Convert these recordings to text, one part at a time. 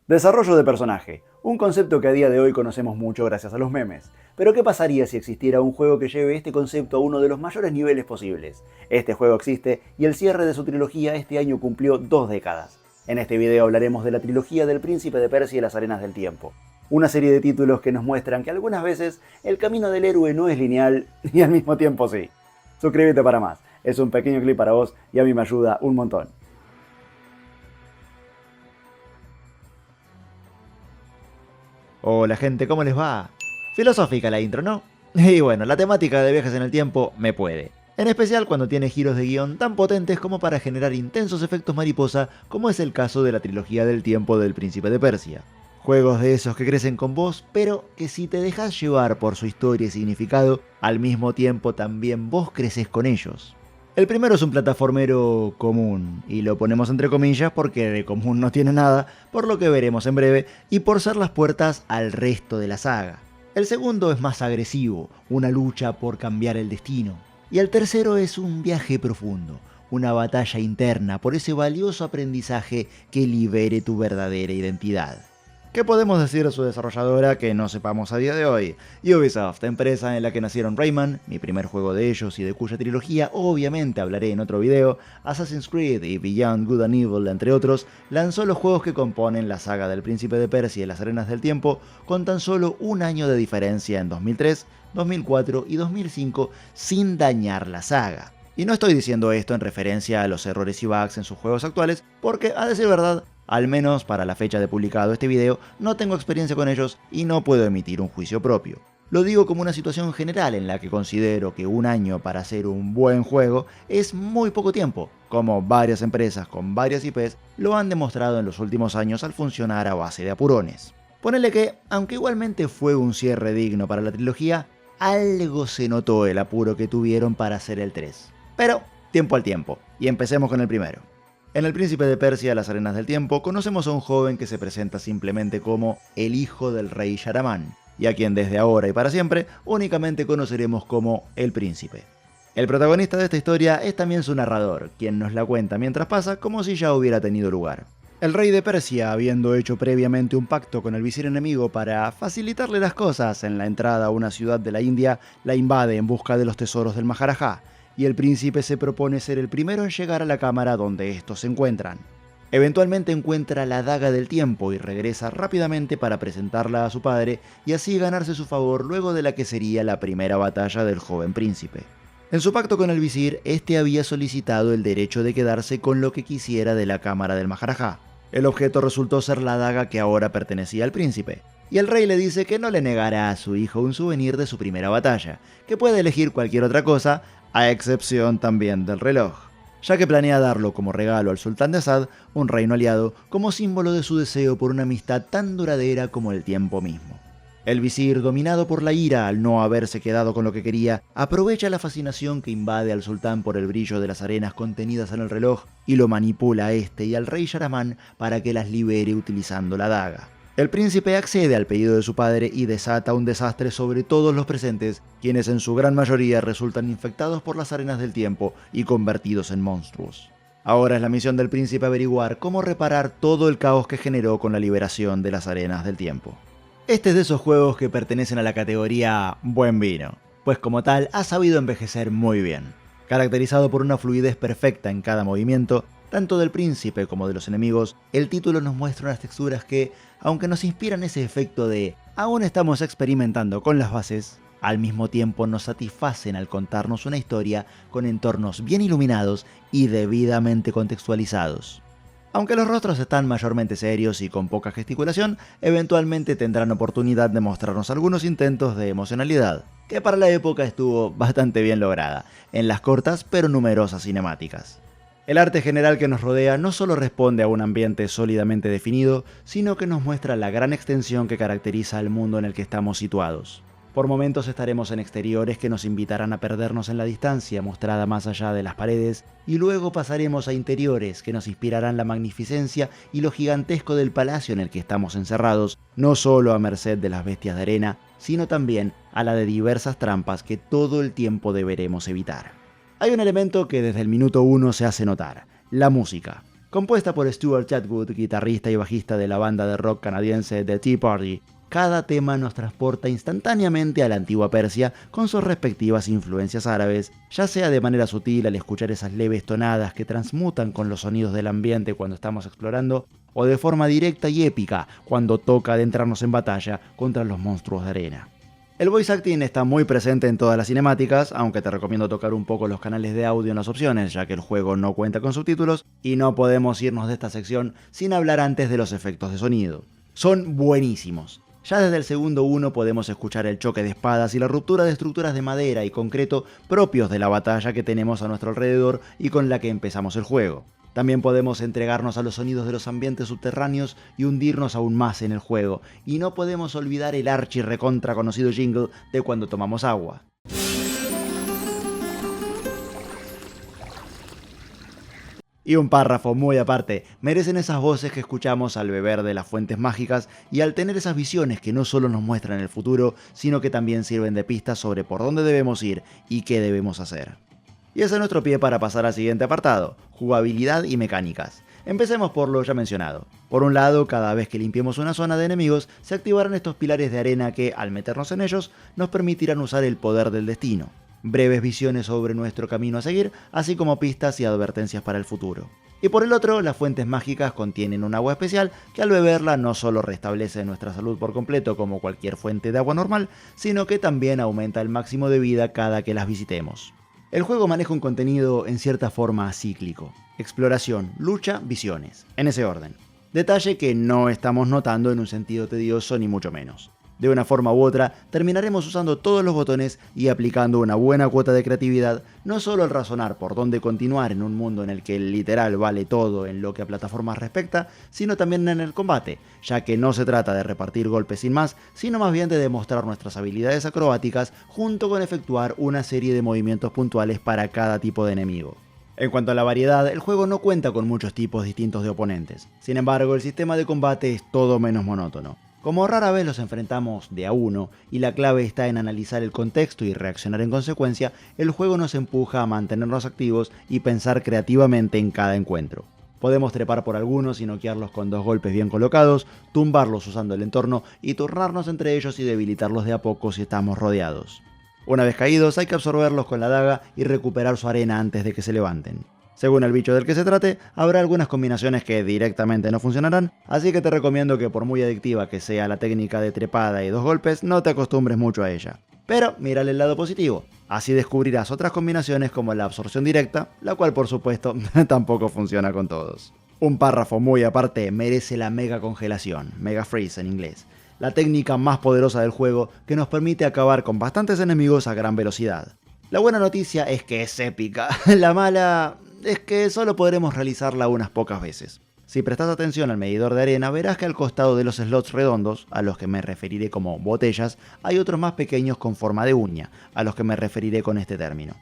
Desarrollo de personaje, un concepto que a día de hoy conocemos mucho gracias a los memes. Pero ¿qué pasaría si existiera un juego que lleve este concepto a uno de los mayores niveles posibles? Este juego existe y el cierre de su trilogía este año cumplió 2 décadas. En este video hablaremos de la trilogía del Príncipe de Persia y las Arenas del Tiempo. Una serie de títulos que nos muestran que algunas veces el camino del héroe no es lineal y al mismo tiempo sí. Suscríbete para más, es un pequeño clip para vos y a mí me ayuda un montón. Hola gente, ¿cómo les va? Filosófica la intro, ¿no? Y bueno, la temática de viajes en el tiempo me puede. En especial cuando tiene giros de guión tan potentes como para generar intensos efectos mariposa, como es el caso de la trilogía del tiempo del Príncipe de Persia. Juegos de esos que crecen con vos, pero que si te dejas llevar por su historia y significado, al mismo tiempo también vos creces con ellos. El primero es un plataformero común, y lo ponemos entre comillas porque de común no tiene nada, por lo que veremos en breve, y por ser las puertas al resto de la saga. El segundo es más agresivo, una lucha por cambiar el destino. Y el tercero es un viaje profundo, una batalla interna por ese valioso aprendizaje que libere tu verdadera identidad. ¿Qué podemos decir de su desarrolladora que no sepamos a día de hoy? Ubisoft, empresa en la que nacieron Rayman, mi primer juego de ellos y de cuya trilogía obviamente hablaré en otro video, Assassin's Creed y Beyond Good and Evil, entre otros, lanzó los juegos que componen la saga del Príncipe de Persia y las Arenas del Tiempo con tan solo un año de diferencia en 2003, 2004 y 2005 sin dañar la saga. Y no estoy diciendo esto en referencia a los errores y bugs en sus juegos actuales, porque a decir verdad, al menos para la fecha de publicado este video, no tengo experiencia con ellos y no puedo emitir un juicio propio. Lo digo como una situación general en la que considero que un año para hacer un buen juego es muy poco tiempo, como varias empresas con varias IPs lo han demostrado en los últimos años al funcionar a base de apurones. Ponele que, aunque igualmente fue un cierre digno para la trilogía, algo se notó el apuro que tuvieron para hacer el 3. Pero, tiempo al tiempo, y empecemos con el primero. En El Príncipe de Persia, las Arenas del Tiempo, conocemos a un joven que se presenta simplemente como el hijo del rey Sharaman, y a quien desde ahora y para siempre únicamente conoceremos como el Príncipe. El protagonista de esta historia es también su narrador, quien nos la cuenta mientras pasa como si ya hubiera tenido lugar. El rey de Persia, habiendo hecho previamente un pacto con el visir enemigo para facilitarle las cosas en la entrada a una ciudad de la India, la invade en busca de los tesoros del Maharaja, y el príncipe se propone ser el primero en llegar a la cámara donde estos se encuentran. Eventualmente encuentra la daga del tiempo y regresa rápidamente para presentarla a su padre y así ganarse su favor luego de la que sería la primera batalla del joven príncipe. En su pacto con el visir, este había solicitado el derecho de quedarse con lo que quisiera de la cámara del Maharaja. El objeto resultó ser la daga que ahora pertenecía al príncipe, y el rey le dice que no le negará a su hijo un souvenir de su primera batalla, que puede elegir cualquier otra cosa, a excepción también del reloj, ya que planea darlo como regalo al sultán de Assad, un reino aliado, como símbolo de su deseo por una amistad tan duradera como el tiempo mismo. El visir, dominado por la ira al no haberse quedado con lo que quería, aprovecha la fascinación que invade al sultán por el brillo de las arenas contenidas en el reloj y lo manipula a este y al rey Sharaman para que las libere utilizando la daga. El príncipe accede al pedido de su padre y desata un desastre sobre todos los presentes, quienes en su gran mayoría resultan infectados por las arenas del tiempo y convertidos en monstruos. Ahora es la misión del príncipe averiguar cómo reparar todo el caos que generó con la liberación de las arenas del tiempo. Este es de esos juegos que pertenecen a la categoría buen vino, pues como tal ha sabido envejecer muy bien. Caracterizado por una fluidez perfecta en cada movimiento, tanto del príncipe como de los enemigos, el título nos muestra unas texturas que, aunque nos inspiran ese efecto de aún estamos experimentando con las bases, al mismo tiempo nos satisfacen al contarnos una historia con entornos bien iluminados y debidamente contextualizados. Aunque los rostros están mayormente serios y con poca gesticulación, eventualmente tendrán oportunidad de mostrarnos algunos intentos de emocionalidad, que para la época estuvo bastante bien lograda, en las cortas pero numerosas cinemáticas. El arte general que nos rodea no solo responde a un ambiente sólidamente definido, sino que nos muestra la gran extensión que caracteriza al mundo en el que estamos situados. Por momentos estaremos en exteriores que nos invitarán a perdernos en la distancia mostrada más allá de las paredes, y luego pasaremos a interiores que nos inspirarán la magnificencia y lo gigantesco del palacio en el que estamos encerrados, no solo a merced de las bestias de arena, sino también a la de diversas trampas que todo el tiempo deberemos evitar. Hay un elemento que desde el minuto 1 se hace notar, la música. Compuesta por Stuart Chatwood, guitarrista y bajista de la banda de rock canadiense The Tea Party, cada tema nos transporta instantáneamente a la antigua Persia con sus respectivas influencias árabes, ya sea de manera sutil al escuchar esas leves tonadas que transmutan con los sonidos del ambiente cuando estamos explorando, o de forma directa y épica cuando toca adentrarnos en batalla contra los monstruos de arena. El voice acting está muy presente en todas las cinemáticas, aunque te recomiendo tocar un poco los canales de audio en las opciones, ya que el juego no cuenta con subtítulos, y no podemos irnos de esta sección sin hablar antes de los efectos de sonido. Son buenísimos. Ya desde el segundo 1 podemos escuchar el choque de espadas y la ruptura de estructuras de madera y concreto propios de la batalla que tenemos a nuestro alrededor y con la que empezamos el juego. También podemos entregarnos a los sonidos de los ambientes subterráneos y hundirnos aún más en el juego, y no podemos olvidar el archi recontra conocido jingle de cuando tomamos agua. Y un párrafo muy aparte, merecen esas voces que escuchamos al beber de las fuentes mágicas y al tener esas visiones que no solo nos muestran el futuro, sino que también sirven de pistas sobre por dónde debemos ir y qué debemos hacer. Y ese es nuestro pie para pasar al siguiente apartado, jugabilidad y mecánicas. Empecemos por lo ya mencionado. Por un lado, cada vez que limpiemos una zona de enemigos, se activarán estos pilares de arena que, al meternos en ellos, nos permitirán usar el poder del destino. Breves visiones sobre nuestro camino a seguir, así como pistas y advertencias para el futuro. Y por el otro, las fuentes mágicas contienen un agua especial que al beberla no solo restablece nuestra salud por completo como cualquier fuente de agua normal, sino que también aumenta el máximo de vida cada que las visitemos. El juego maneja un contenido en cierta forma cíclico. Exploración, lucha, visiones. En ese orden. Detalle que no estamos notando en un sentido tedioso ni mucho menos. De una forma u otra, terminaremos usando todos los botones y aplicando una buena cuota de creatividad, no solo al razonar por dónde continuar en un mundo en el que el literal vale todo en lo que a plataformas respecta, sino también en el combate, ya que no se trata de repartir golpes sin más, sino más bien de demostrar nuestras habilidades acrobáticas junto con efectuar una serie de movimientos puntuales para cada tipo de enemigo. En cuanto a la variedad, el juego no cuenta con muchos tipos distintos de oponentes. Sin embargo, el sistema de combate es todo menos monótono. Como rara vez los enfrentamos de a uno y la clave está en analizar el contexto y reaccionar en consecuencia, el juego nos empuja a mantenernos activos y pensar creativamente en cada encuentro. Podemos trepar por algunos y noquearlos con 2 golpes bien colocados, tumbarlos usando el entorno y turnarnos entre ellos y debilitarlos de a poco si estamos rodeados. Una vez caídos hay que absorberlos con la daga y recuperar su arena antes de que se levanten. Según el bicho del que se trate, habrá algunas combinaciones que directamente no funcionarán, así que te recomiendo que por muy adictiva que sea la técnica de trepada y 2 golpes, no te acostumbres mucho a ella. Pero mírale el lado positivo, así descubrirás otras combinaciones como la absorción directa, la cual por supuesto tampoco funciona con todos. Un párrafo muy aparte merece la mega congelación, mega freeze en inglés, la técnica más poderosa del juego que nos permite acabar con bastantes enemigos a gran velocidad. La buena noticia es que es épica, la mala es que solo podremos realizarla unas pocas veces. Si prestas atención al medidor de arena, verás que al costado de los slots redondos, a los que me referiré como botellas, hay otros más pequeños con forma de uña, a los que me referiré con este término.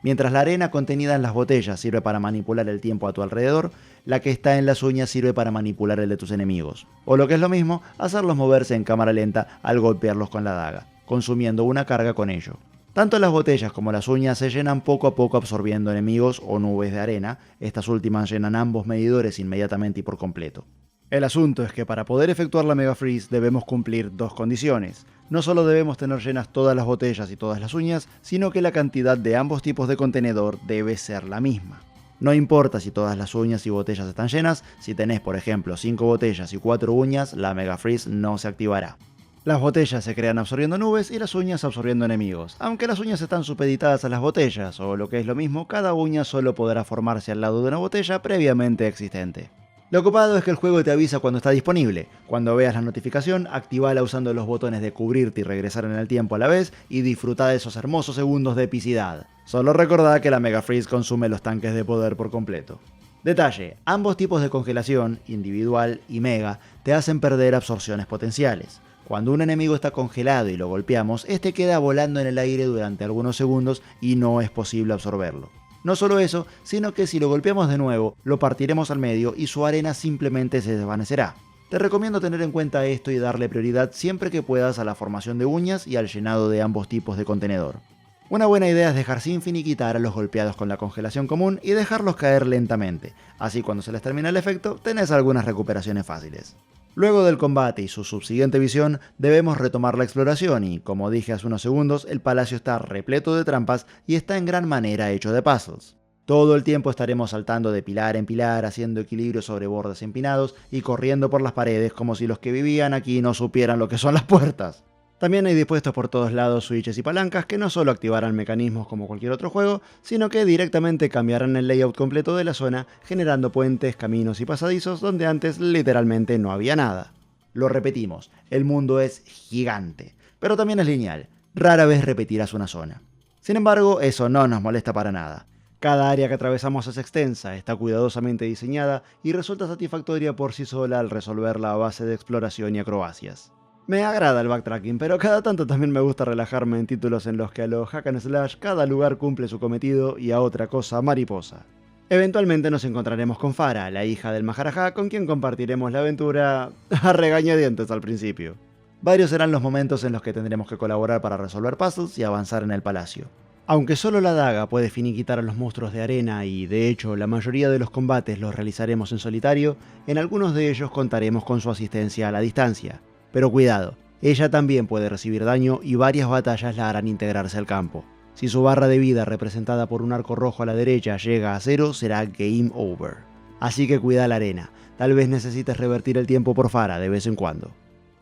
Mientras la arena contenida en las botellas sirve para manipular el tiempo a tu alrededor, la que está en las uñas sirve para manipular el de tus enemigos. O lo que es lo mismo, hacerlos moverse en cámara lenta al golpearlos con la daga, consumiendo una carga con ello. Tanto las botellas como las uñas se llenan poco a poco absorbiendo enemigos o nubes de arena, estas últimas llenan ambos medidores inmediatamente y por completo. El asunto es que para poder efectuar la Mega Freeze debemos cumplir 2 condiciones. No solo debemos tener llenas todas las botellas y todas las uñas, sino que la cantidad de ambos tipos de contenedor debe ser la misma. No importa si todas las uñas y botellas están llenas, si tenés por ejemplo 5 botellas y 4 uñas, la Mega Freeze no se activará. Las botellas se crean absorbiendo nubes y las uñas absorbiendo enemigos. Aunque las uñas están supeditadas a las botellas, o lo que es lo mismo, cada uña solo podrá formarse al lado de una botella previamente existente. Lo copado es que el juego te avisa cuando está disponible. Cuando veas la notificación, activala usando los botones de cubrirte y regresar en el tiempo a la vez y disfruta de esos hermosos segundos de epicidad. Solo recordá que la Mega Freeze consume los tanques de poder por completo. Detalle, ambos tipos de congelación, individual y mega, te hacen perder absorciones potenciales. Cuando un enemigo está congelado y lo golpeamos, este queda volando en el aire durante algunos segundos y no es posible absorberlo. No solo eso, sino que si lo golpeamos de nuevo, lo partiremos al medio y su arena simplemente se desvanecerá. Te recomiendo tener en cuenta esto y darle prioridad siempre que puedas a la formación de uñas y al llenado de ambos tipos de contenedor. Una buena idea es dejar sin finiquitar a los golpeados con la congelación común y dejarlos caer lentamente, así cuando se les termina el efecto tenés algunas recuperaciones fáciles. Luego del combate y su subsiguiente visión, debemos retomar la exploración y, como dije hace unos segundos, el palacio está repleto de trampas y está en gran manera hecho de puzzles. Todo el tiempo estaremos saltando de pilar en pilar, haciendo equilibrio sobre bordes empinados y corriendo por las paredes como si los que vivían aquí no supieran lo que son las puertas. También hay dispuestos por todos lados switches y palancas que no solo activarán mecanismos como cualquier otro juego, sino que directamente cambiarán el layout completo de la zona, generando puentes, caminos y pasadizos donde antes literalmente no había nada. Lo repetimos, el mundo es gigante, pero también es lineal, rara vez repetirás una zona. Sin embargo, eso no nos molesta para nada. Cada área que atravesamos es extensa, está cuidadosamente diseñada y resulta satisfactoria por sí sola al resolverla a base de exploración y acrobacias. Me agrada el backtracking, pero cada tanto también me gusta relajarme en títulos en los que a lo hack and slash cada lugar cumple su cometido y a otra cosa mariposa. Eventualmente nos encontraremos con Farah, la hija del Maharaja, con quien compartiremos la aventura a regañadientes al principio. Varios serán los momentos en los que tendremos que colaborar para resolver puzzles y avanzar en el palacio. Aunque solo la daga puede finiquitar a los monstruos de arena y, de hecho, la mayoría de los combates los realizaremos en solitario, en algunos de ellos contaremos con su asistencia a la distancia. Pero cuidado, ella también puede recibir daño y varias batallas la harán integrarse al campo. Si su barra de vida representada por un arco rojo a la derecha llega a 0, será Game Over. Así que cuida la arena, tal vez necesites revertir el tiempo por Farah de vez en cuando.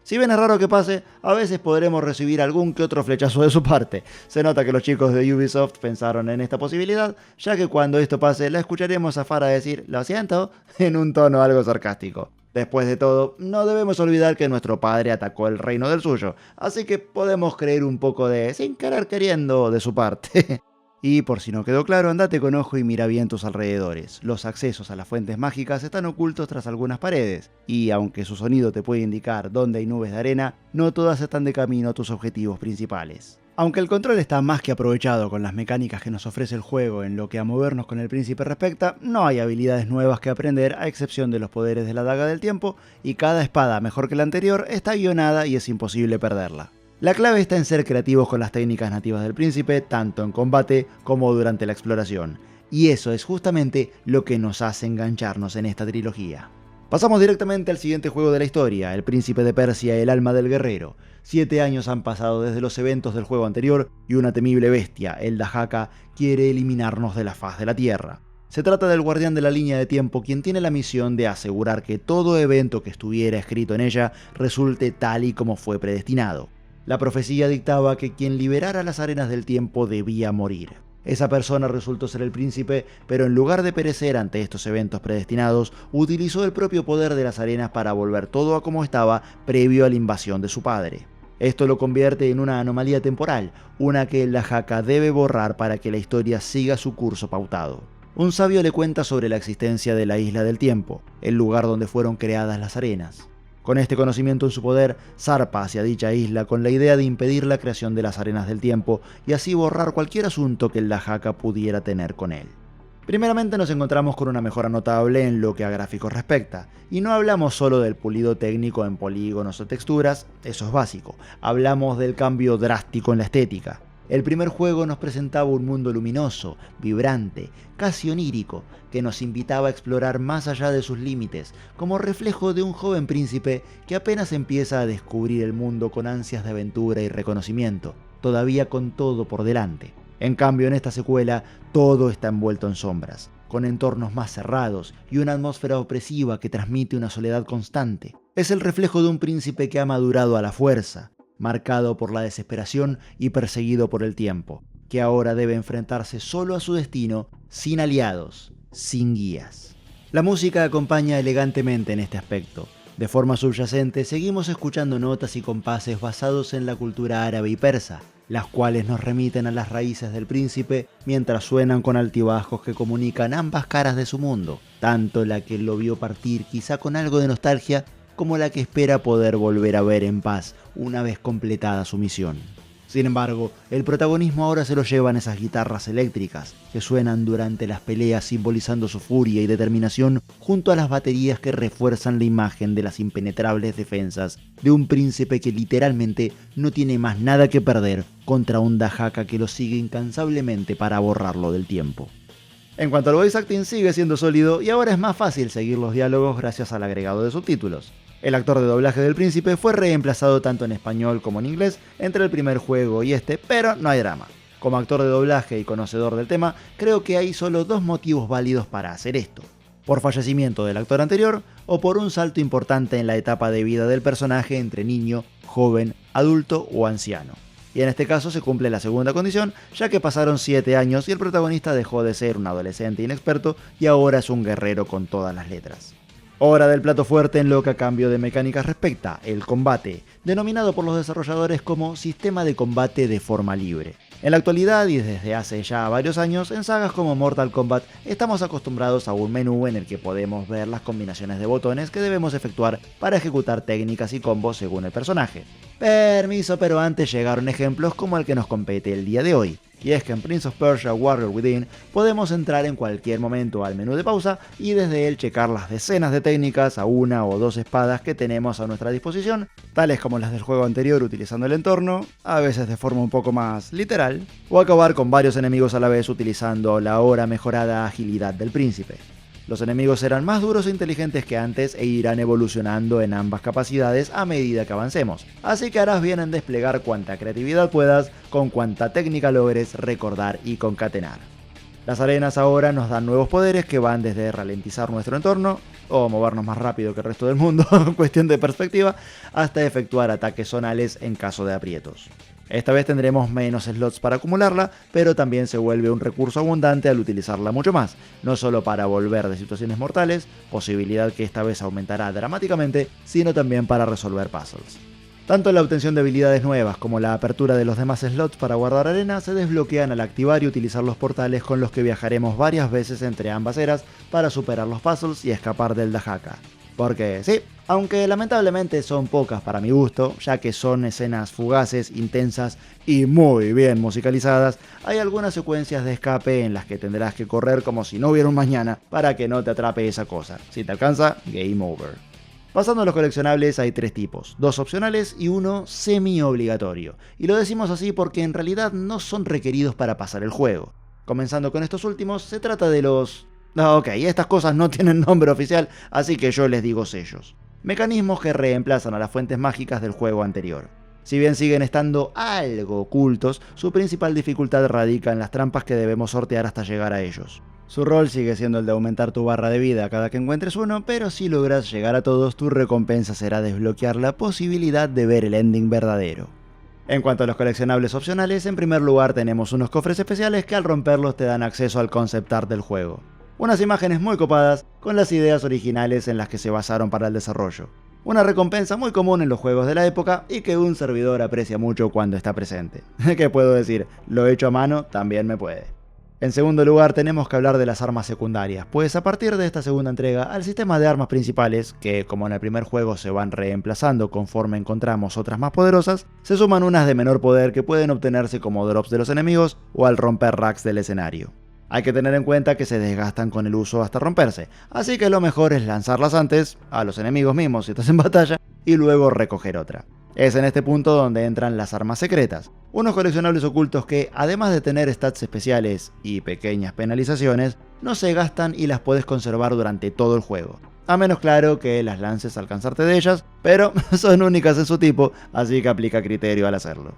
Si bien es raro que pase, a veces podremos recibir algún que otro flechazo de su parte. Se nota que los chicos de Ubisoft pensaron en esta posibilidad, ya que cuando esto pase la escucharemos a Farah decir "lo siento" en un tono algo sarcástico. Después de todo, no debemos olvidar que nuestro padre atacó el reino del suyo, así que podemos creer un poco de sin querer queriendo de su parte. Y por si no quedó claro, andate con ojo y mira bien tus alrededores. Los accesos a las fuentes mágicas están ocultos tras algunas paredes, y aunque su sonido te puede indicar dónde hay nubes de arena, no todas están de camino a tus objetivos principales. Aunque el control está más que aprovechado con las mecánicas que nos ofrece el juego en lo que a movernos con el príncipe respecta, no hay habilidades nuevas que aprender a excepción de los poderes de la daga del tiempo, y cada espada, mejor que la anterior, está guionada y es imposible perderla. La clave está en ser creativos con las técnicas nativas del príncipe, tanto en combate como durante la exploración, y eso es justamente lo que nos hace engancharnos en esta trilogía. Pasamos directamente al siguiente juego de la historia, El Príncipe de Persia, el alma del guerrero. 7 años han pasado desde los eventos del juego anterior y una temible bestia, el Dahaka, quiere eliminarnos de la faz de la Tierra. Se trata del guardián de la línea de tiempo quien tiene la misión de asegurar que todo evento que estuviera escrito en ella resulte tal y como fue predestinado. La profecía dictaba que quien liberara las arenas del tiempo debía morir. Esa persona resultó ser el príncipe, pero en lugar de perecer ante estos eventos predestinados, utilizó el propio poder de las arenas para volver todo a como estaba previo a la invasión de su padre. Esto lo convierte en una anomalía temporal, una que el Dahaka debe borrar para que la historia siga su curso pautado. Un sabio le cuenta sobre la existencia de la Isla del Tiempo, el lugar donde fueron creadas las arenas. Con este conocimiento en su poder, zarpa hacia dicha isla con la idea de impedir la creación de las arenas del tiempo y así borrar cualquier asunto que el Dahaka pudiera tener con él. Primeramente nos encontramos con una mejora notable en lo que a gráficos respecta, y no hablamos solo del pulido técnico en polígonos o texturas, eso es básico, hablamos del cambio drástico en la estética. El primer juego nos presentaba un mundo luminoso, vibrante, casi onírico, que nos invitaba a explorar más allá de sus límites, como reflejo de un joven príncipe que apenas empieza a descubrir el mundo con ansias de aventura y reconocimiento, todavía con todo por delante. En cambio, en esta secuela, todo está envuelto en sombras, con entornos más cerrados y una atmósfera opresiva que transmite una soledad constante. Es el reflejo de un príncipe que ha madurado a la fuerza, marcado por la desesperación y perseguido por el tiempo, que ahora debe enfrentarse solo a su destino, sin aliados, sin guías. La música acompaña elegantemente en este aspecto. De forma subyacente, seguimos escuchando notas y compases basados en la cultura árabe y persa, las cuales nos remiten a las raíces del príncipe mientras suenan con altibajos que comunican ambas caras de su mundo, tanto la que lo vio partir quizá con algo de nostalgia, como la que espera poder volver a ver en paz una vez completada su misión. Sin embargo, el protagonismo ahora se lo llevan esas guitarras eléctricas, que suenan durante las peleas simbolizando su furia y determinación, junto a las baterías que refuerzan la imagen de las impenetrables defensas de un príncipe que literalmente no tiene más nada que perder contra un Dahaka que lo sigue incansablemente para borrarlo del tiempo. En cuanto al voice acting, sigue siendo sólido y ahora es más fácil seguir los diálogos gracias al agregado de subtítulos. El actor de doblaje del príncipe fue reemplazado tanto en español como en inglés entre el primer juego y este, pero no hay drama. Como actor de doblaje y conocedor del tema, creo que hay solo dos motivos válidos para hacer esto: por fallecimiento del actor anterior o por un salto importante en la etapa de vida del personaje entre niño, joven, adulto o anciano. Y en este caso se cumple la segunda condición, ya que pasaron 7 años y el protagonista dejó de ser un adolescente inexperto y ahora es un guerrero con todas las letras. Hora del plato fuerte en lo que a cambio de mecánicas respecta, el combate, denominado por los desarrolladores como sistema de combate de forma libre. En la actualidad y desde hace ya varios años, en sagas como Mortal Kombat estamos acostumbrados a un menú en el que podemos ver las combinaciones de botones que debemos efectuar para ejecutar técnicas y combos según el personaje. Permiso, pero antes llegaron ejemplos como el que nos compete el día de hoy. Y es que en Prince of Persia Warrior Within podemos entrar en cualquier momento al menú de pausa y desde él checar las decenas de técnicas a una o dos espadas que tenemos a nuestra disposición, tales como las del juego anterior utilizando el entorno, a veces de forma un poco más literal, o acabar con varios enemigos a la vez utilizando la ahora mejorada agilidad del príncipe. Los enemigos serán más duros e inteligentes que antes e irán evolucionando en ambas capacidades a medida que avancemos, así que harás bien en desplegar cuanta creatividad puedas con cuanta técnica logres recordar y concatenar. Las arenas ahora nos dan nuevos poderes que van desde ralentizar nuestro entorno, o movernos más rápido que el resto del mundo, cuestión de perspectiva, hasta efectuar ataques zonales en caso de aprietos. Esta vez tendremos menos slots para acumularla, pero también se vuelve un recurso abundante al utilizarla mucho más, no solo para volver de situaciones mortales, posibilidad que esta vez aumentará dramáticamente, sino también para resolver puzzles. Tanto la obtención de habilidades nuevas como la apertura de los demás slots para guardar arena se desbloquean al activar y utilizar los portales con los que viajaremos varias veces entre ambas eras para superar los puzzles y escapar del Dahaka. Porque sí, aunque lamentablemente son pocas para mi gusto, ya que son escenas fugaces, intensas y muy bien musicalizadas, hay algunas secuencias de escape en las que tendrás que correr como si no hubiera un mañana para que no te atrape esa cosa. Si te alcanza, game over. Pasando a los coleccionables hay 3 tipos, 2 opcionales y 1 semi-obligatorio. Y lo decimos así porque en realidad no son requeridos para pasar el juego. Comenzando con estos últimos, se trata de los... Ok, estas cosas no tienen nombre oficial, así que yo les digo sellos. Mecanismos que reemplazan a las fuentes mágicas del juego anterior. Si bien siguen estando algo ocultos, su principal dificultad radica en las trampas que debemos sortear hasta llegar a ellos. Su rol sigue siendo el de aumentar tu barra de vida cada que encuentres uno, pero si logras llegar a todos, tu recompensa será desbloquear la posibilidad de ver el ending verdadero. En cuanto a los coleccionables opcionales, en primer lugar tenemos unos cofres especiales que al romperlos te dan acceso al concept art del juego. Unas imágenes muy copadas con las ideas originales en las que se basaron para el desarrollo. Una recompensa muy común en los juegos de la época y que un servidor aprecia mucho cuando está presente. ¿Qué puedo decir? Lo hecho a mano también me puede. En segundo lugar tenemos que hablar de las armas secundarias, pues a partir de esta segunda entrega al sistema de armas principales, que como en el primer juego se van reemplazando conforme encontramos otras más poderosas, se suman unas de menor poder que pueden obtenerse como drops de los enemigos o al romper racks del escenario. Hay que tener en cuenta que se desgastan con el uso hasta romperse, así que lo mejor es lanzarlas antes, a los enemigos mismos si estás en batalla, y luego recoger otra. Es en este punto donde entran las armas secretas, unos coleccionables ocultos que, además de tener stats especiales y pequeñas penalizaciones, no se gastan y las puedes conservar durante todo el juego. A menos claro que las lances al cansarte de ellas, pero son únicas en su tipo, así que aplica criterio al hacerlo.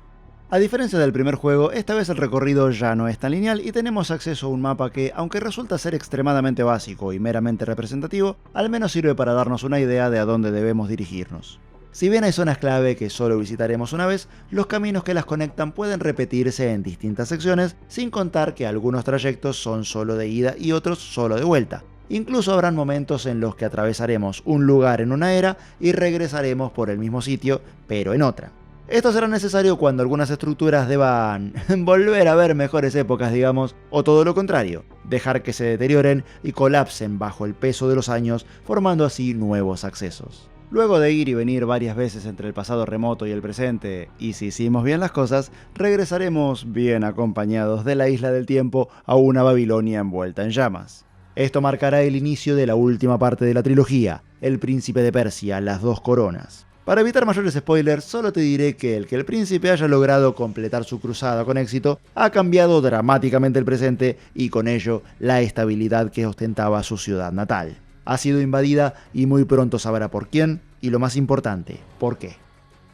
A diferencia del primer juego, esta vez el recorrido ya no es tan lineal y tenemos acceso a un mapa que, aunque resulta ser extremadamente básico y meramente representativo, al menos sirve para darnos una idea de a dónde debemos dirigirnos. Si bien hay zonas clave que solo visitaremos una vez, los caminos que las conectan pueden repetirse en distintas secciones, sin contar que algunos trayectos son solo de ida y otros solo de vuelta. Incluso habrán momentos en los que atravesaremos un lugar en una era y regresaremos por el mismo sitio, pero en otra. Esto será necesario cuando algunas estructuras deban volver a ver mejores épocas, digamos, o todo lo contrario, dejar que se deterioren y colapsen bajo el peso de los años, formando así nuevos accesos. Luego de ir y venir varias veces entre el pasado remoto y el presente, y si hicimos bien las cosas, regresaremos bien acompañados de la Isla del Tiempo a una Babilonia envuelta en llamas. Esto marcará el inicio de la última parte de la trilogía, El Príncipe de Persia, Las Dos Coronas. Para evitar mayores spoilers, solo te diré que el príncipe haya logrado completar su cruzada con éxito ha cambiado dramáticamente el presente y con ello la estabilidad que ostentaba su ciudad natal. Ha sido invadida y muy pronto sabrá por quién y, lo más importante, por qué.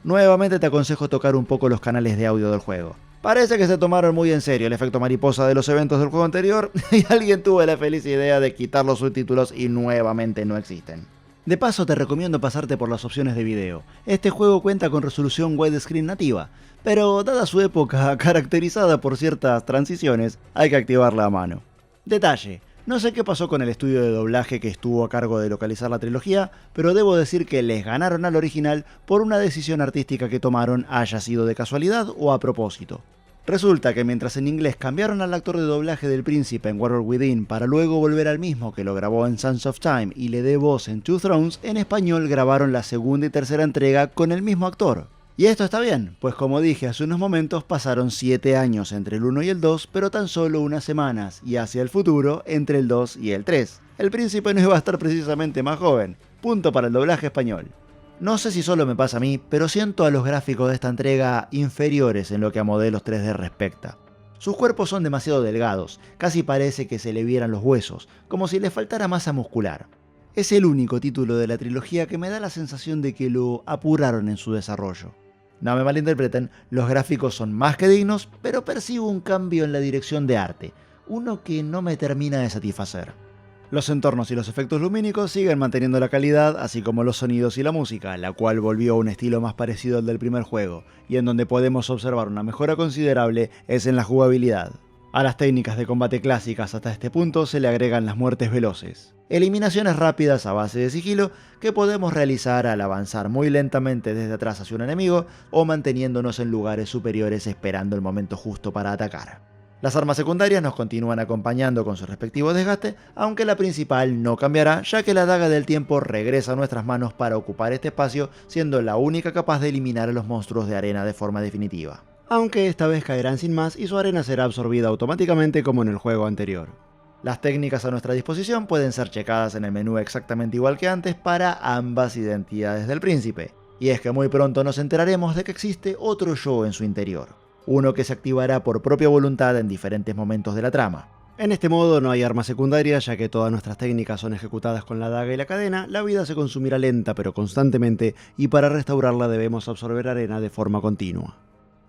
Nuevamente te aconsejo tocar un poco los canales de audio del juego. Parece que se tomaron muy en serio el efecto mariposa de los eventos del juego anterior y alguien tuvo la feliz idea de quitar los subtítulos y nuevamente no existen. De paso te recomiendo pasarte por las opciones de video. Este juego cuenta con resolución widescreen nativa, pero dada su época caracterizada por ciertas transiciones, hay que activarla a mano. Detalle. No sé qué pasó con el estudio de doblaje que estuvo a cargo de localizar la trilogía, pero debo decir que les ganaron al original por una decisión artística que tomaron, haya sido de casualidad o a propósito. Resulta que mientras en inglés cambiaron al actor de doblaje del príncipe en World Within para luego volver al mismo que lo grabó en Sands of Time y le dé voz en Two Thrones, en español grabaron la segunda y tercera entrega con el mismo actor. Y esto está bien, pues como dije hace unos momentos pasaron 7 años entre el 1 y el 2, pero tan solo unas semanas, y hacia el futuro entre el 2 y el 3. El príncipe no iba a estar precisamente más joven. Punto para el doblaje español. No sé si solo me pasa a mí, pero siento a los gráficos de esta entrega inferiores en lo que a modelos 3D respecta. Sus cuerpos son demasiado delgados, casi parece que se le vieran los huesos, como si le faltara masa muscular. Es el único título de la trilogía que me da la sensación de que lo apuraron en su desarrollo. No me malinterpreten, los gráficos son más que dignos, pero percibo un cambio en la dirección de arte, uno que no me termina de satisfacer. Los entornos y los efectos lumínicos siguen manteniendo la calidad, así como los sonidos y la música, la cual volvió a un estilo más parecido al del primer juego, y en donde podemos observar una mejora considerable es en la jugabilidad. A las técnicas de combate clásicas hasta este punto se le agregan las muertes veloces. Eliminaciones rápidas a base de sigilo que podemos realizar al avanzar muy lentamente desde atrás hacia un enemigo o manteniéndonos en lugares superiores esperando el momento justo para atacar. Las armas secundarias nos continúan acompañando con su respectivo desgaste, aunque la principal no cambiará, ya que la daga del tiempo regresa a nuestras manos para ocupar este espacio, siendo la única capaz de eliminar a los monstruos de arena de forma definitiva. Aunque esta vez caerán sin más y su arena será absorbida automáticamente como en el juego anterior. Las técnicas a nuestra disposición pueden ser checadas en el menú exactamente igual que antes para ambas identidades del príncipe, y es que muy pronto nos enteraremos de que existe otro yo en su interior, uno que se activará por propia voluntad en diferentes momentos de la trama. En este modo no hay armas secundarias, ya que todas nuestras técnicas son ejecutadas con la daga y la cadena, la vida se consumirá lenta pero constantemente y para restaurarla debemos absorber arena de forma continua.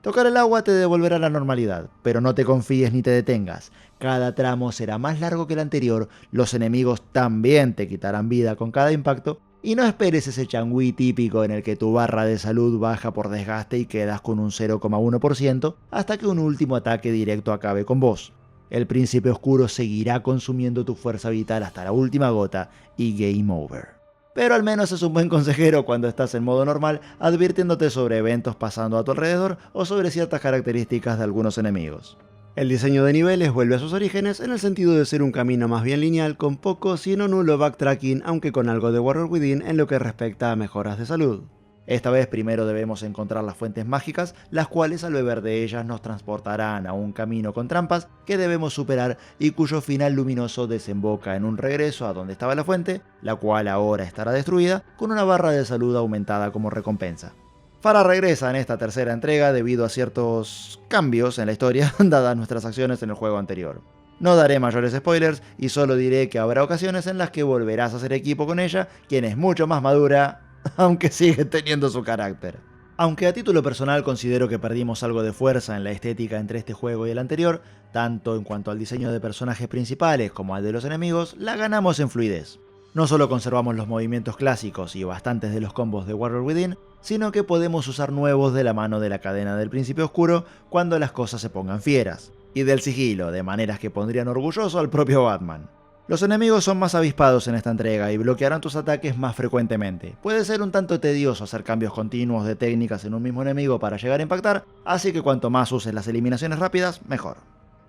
Tocar el agua te devolverá la normalidad, pero no te confíes ni te detengas. Cada tramo será más largo que el anterior, los enemigos también te quitarán vida con cada impacto, y no esperes ese changüí típico en el que tu barra de salud baja por desgaste y quedas con un 0,1% hasta que un último ataque directo acabe con vos. El príncipe oscuro seguirá consumiendo tu fuerza vital hasta la última gota y game over. Pero al menos es un buen consejero cuando estás en modo normal, advirtiéndote sobre eventos pasando a tu alrededor o sobre ciertas características de algunos enemigos. El diseño de niveles vuelve a sus orígenes en el sentido de ser un camino más bien lineal con poco sino nulo backtracking, aunque con algo de World Within en lo que respecta a mejoras de salud. Esta vez primero debemos encontrar las fuentes mágicas, las cuales al beber de ellas nos transportarán a un camino con trampas que debemos superar y cuyo final luminoso desemboca en un regreso a donde estaba la fuente, la cual ahora estará destruida, con una barra de salud aumentada como recompensa. Farah regresa en esta tercera entrega debido a ciertos cambios en la historia dadas nuestras acciones en el juego anterior. No daré mayores spoilers y solo diré que habrá ocasiones en las que volverás a hacer equipo con ella, quien es mucho más madura, aunque sigue teniendo su carácter. Aunque a título personal considero que perdimos algo de fuerza en la estética entre este juego y el anterior, tanto en cuanto al diseño de personajes principales como al de los enemigos, la ganamos en fluidez. No solo conservamos los movimientos clásicos y bastantes de los combos de World Within, sino que podemos usar nuevos de la mano de la cadena del Príncipe Oscuro cuando las cosas se pongan fieras, y del sigilo, de maneras que pondrían orgulloso al propio Batman. Los enemigos son más avispados en esta entrega y bloquearán tus ataques más frecuentemente. Puede ser un tanto tedioso hacer cambios continuos de técnicas en un mismo enemigo para llegar a impactar, así que cuanto más uses las eliminaciones rápidas, mejor.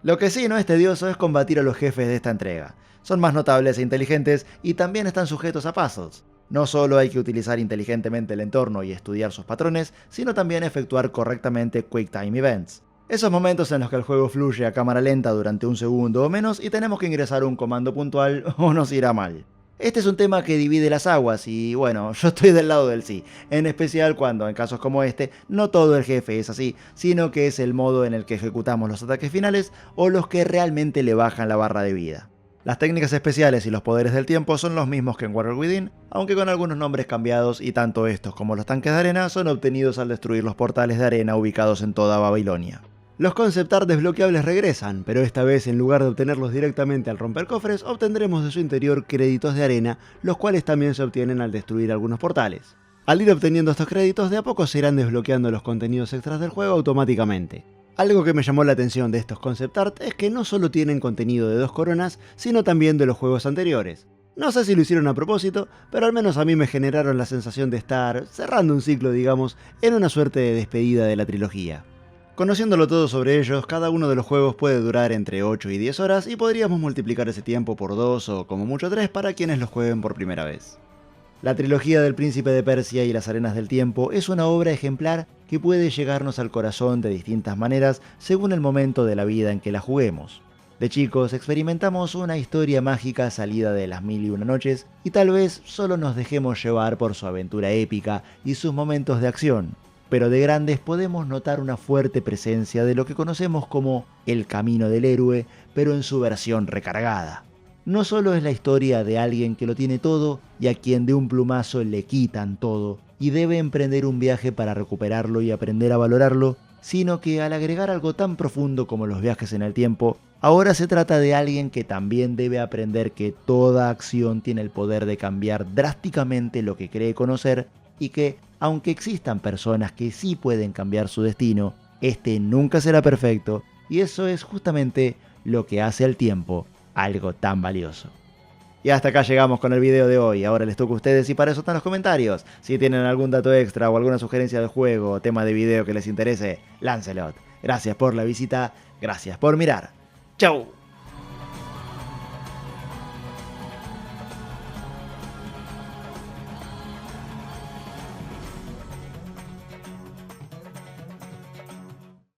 Lo que sí no es tedioso es combatir a los jefes de esta entrega. Son más notables e inteligentes y también están sujetos a puzzles. No solo hay que utilizar inteligentemente el entorno y estudiar sus patrones, sino también efectuar correctamente Quick Time Events. Esos momentos en los que el juego fluye a cámara lenta durante un segundo o menos y tenemos que ingresar un comando puntual o nos irá mal. Este es un tema que divide las aguas y bueno, yo estoy del lado del sí, en especial cuando en casos como este no todo el jefe es así, sino que es el modo en el que ejecutamos los ataques finales o los que realmente le bajan la barra de vida. Las técnicas especiales y los poderes del tiempo son los mismos que en Warrior Within, aunque con algunos nombres cambiados y tanto estos como los tanques de arena son obtenidos al destruir los portales de arena ubicados en toda Babilonia. Los concept art desbloqueables regresan, pero esta vez en lugar de obtenerlos directamente al romper cofres, obtendremos de su interior créditos de arena, los cuales también se obtienen al destruir algunos portales. Al ir obteniendo estos créditos, de a poco se irán desbloqueando los contenidos extras del juego automáticamente. Algo que me llamó la atención de estos concept art es que no solo tienen contenido de 2 coronas, sino también de los juegos anteriores. No sé si lo hicieron a propósito, pero al menos a mí me generaron la sensación de estar cerrando un ciclo, digamos, en una suerte de despedida de la trilogía. Conociéndolo todo sobre ellos, cada uno de los juegos puede durar entre 8 y 10 horas y podríamos multiplicar ese tiempo por 2 o como mucho 3 para quienes los jueguen por primera vez. La trilogía del Príncipe de Persia y las Arenas del Tiempo es una obra ejemplar que puede llegarnos al corazón de distintas maneras según el momento de la vida en que la juguemos. De chicos experimentamos una historia mágica salida de las 1001 noches y tal vez solo nos dejemos llevar por su aventura épica y sus momentos de acción. Pero de grandes podemos notar una fuerte presencia de lo que conocemos como el camino del héroe, pero en su versión recargada. No solo es la historia de alguien que lo tiene todo y a quien de un plumazo le quitan todo y debe emprender un viaje para recuperarlo y aprender a valorarlo, sino que al agregar algo tan profundo como los viajes en el tiempo, ahora se trata de alguien que también debe aprender que toda acción tiene el poder de cambiar drásticamente lo que cree conocer y que, aunque existan personas que sí pueden cambiar su destino, este nunca será perfecto y eso es justamente lo que hace al tiempo algo tan valioso. Y hasta acá llegamos con el video de hoy, ahora les toca a ustedes y para eso están los comentarios. Si tienen algún dato extra o alguna sugerencia de juego o tema de video que les interese, láncelot. Gracias por la visita, gracias por mirar. ¡Chau!